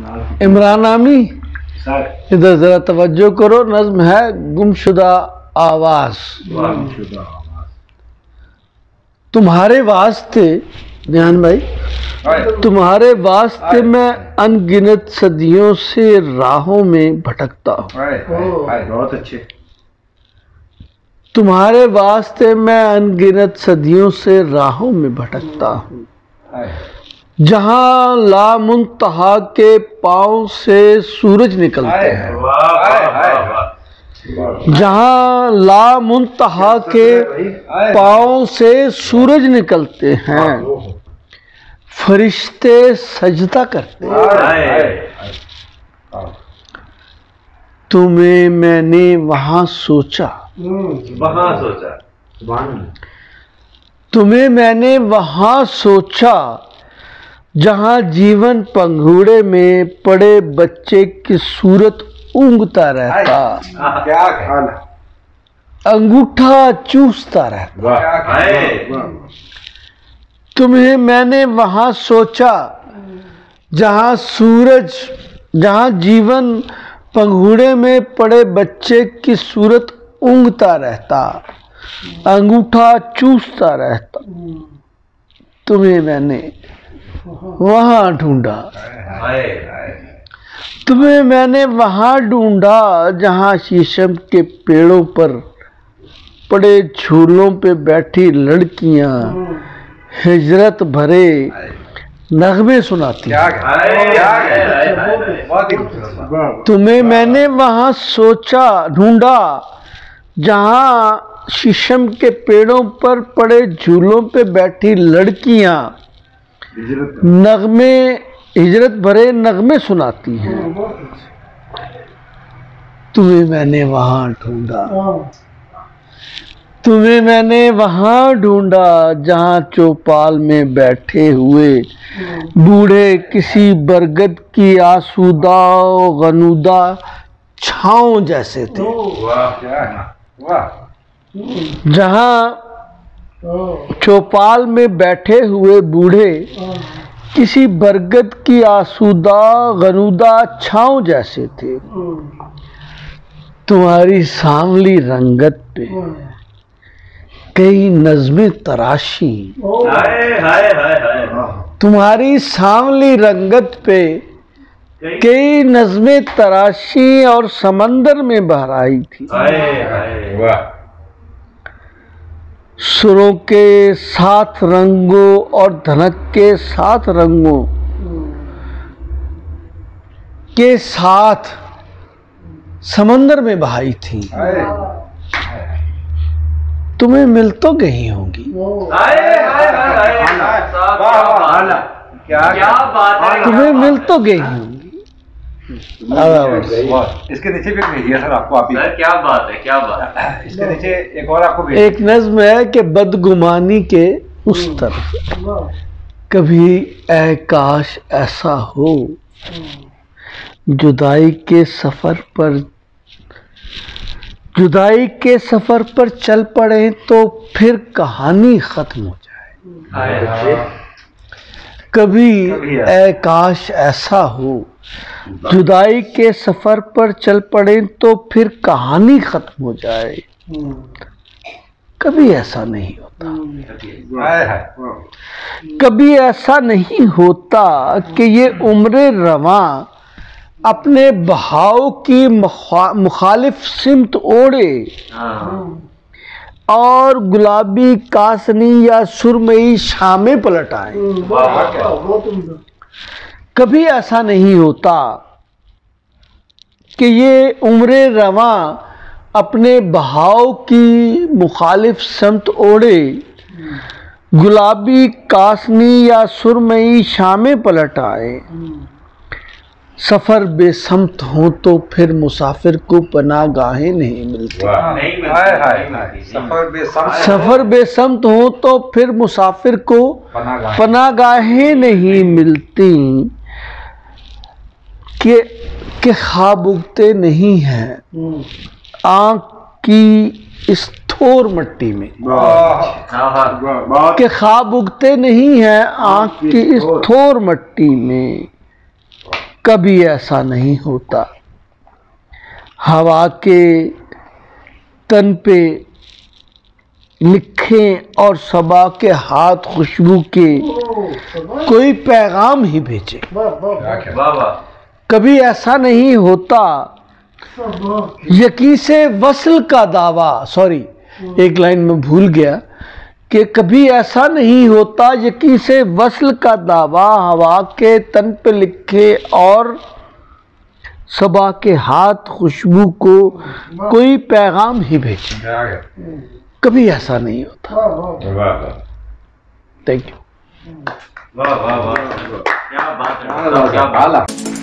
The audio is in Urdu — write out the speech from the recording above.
عمران عامی ادھر ذرا توجہ کرو، نظم ہے گمشدہ آواز۔ تمہارے واسطے دھیان بھائی، تمہارے واسطے میں ان گنت صدیوں سے راہوں میں بھٹکتا ہوں۔ بہت اچھے۔ تمہارے واسطے میں ان گنت صدیوں سے راہوں میں بھٹکتا ہوں، جہاں لا منتہا کے پاؤں سے سورج نکلتے ہیں، جہاں لا منتہا کے پاؤں سے سورج نکلتے ہیں، فرشتے سجدہ کرتے ہیں۔ تمہیں میں نے وہاں سوچا، تمہیں میں نے وہاں سوچا جہاں جیون پنگھوڑے میں پڑے بچے کی صورت اونگتا رہتا، انگوٹھا چوستا رہتا۔ تمہیں میں نے وہاں سوچا جہاں جیون پنگھوڑے میں پڑے بچے کی صورت اونگتا رہتا، انگوٹھا چوستا رہتا۔ تمہیں میں نے وہاں ڈھونڈا، تمہیں میں نے وہاں ڈھونڈا جہاں شیشم کے پیڑوں پر پڑے جھولوں پہ بیٹھی لڑکیاں ہجرت بھرے نغمے سناتی ہیں۔ تمہیں میں نے وہاں سوچا ڈھونڈا جہاں شیشم کے پیڑوں پر پڑے جھولوں پہ بیٹھی لڑکیاں نغمے ہجرت بھرے نغمے سناتی ہیں۔ تمہیں میں نے وہاں ڈھونڈا، تمہیں میں نے وہاں ڈھونڈا جہاں چوپال میں بیٹھے ہوئے بوڑھے کسی برگد کی آسودہ غنودہ چھاؤں جیسے تھے، جہاں چوپال میں بیٹھے ہوئے بوڑھے کسی برگد کی آسودہ غنودہ چھاؤں جیسے تھے۔ تمہاری سانولی رنگت پہ کئی نظمیں تراشی، تمہاری سانولی رنگت پہ کئی نظمیں تراشی اور سمندر میں بہرائی تھی۔ سروں کے 7 رنگوں اور دھنک کے 7 رنگوں کے ساتھ سمندر میں بہائی تھی۔ تمہیں مل تو گئی ہوں گی، تمہیں مل تو گئی ہوں گی۔ اس کے نیچے بھی بھیجیے سر آپ کو، آپ کیا بات ہے، کیا بات ہے۔ اس کے نیچے ایک اور آپ کو ایک نظم ہے کہ بدگمانی کے اس طرف کبھی اے کاش ایسا ہو، جدائی کے سفر پر چل پڑیں تو پھر کہانی ختم ہو جائے۔ کبھی اے کاش ایسا ہو، جدائی کے سفر پر چل پڑیں تو پھر کہانی ختم ہو جائے۔ کبھی ایسا نہیں ہوتا، کبھی ایسا نہیں ہوتا کہ یہ عمر رواں اپنے بہاؤ کی مخالف سمت اوڑے اور گلابی کاسنی یا سرمئی شامیں پلٹ آئیں۔ کبھی ایسا نہیں ہوتا کہ یہ عمر رواں اپنے بہاؤ کی مخالف سمت اوڑے، گلابی کاسنی یا سرمئی شامیں پلٹ آئے۔ سفر بے سمت ہوں تو پھر مسافر کو پناہ گاہیں نہیں ملتی، سفر بے سمت ہوں تو پھر مسافر کو پناہ گاہیں نہیں ملتی، کہ خواب اگتے نہیں ہیں آنکھ کی اس تھور مٹی میں، کہ خواب اگتے نہیں ہیں آنکھ کی اس تھور مٹی میں، کبھی ایسا نہیں ہوتا ہوا کے تن پہ لکھیں اور صبا کے ہاتھ خوشبو کے کوئی پیغام ہی بھیجے. کبھی ایسا نہیں ہوتا یقین سے وصل کا دعویٰ، سوری ایک لائن میں بھول گیا کہ کبھی ایسا نہیں ہوتا یقین سے وصل کا دعویٰ ہوا کے تن پہ لکھے اور صبا کے ہاتھ خوشبو کو کوئی پیغام ہی بھیجے. کبھی ایسا نہیں ہوتا. Thank you. واہ واہ واہ، کیا بات ہے.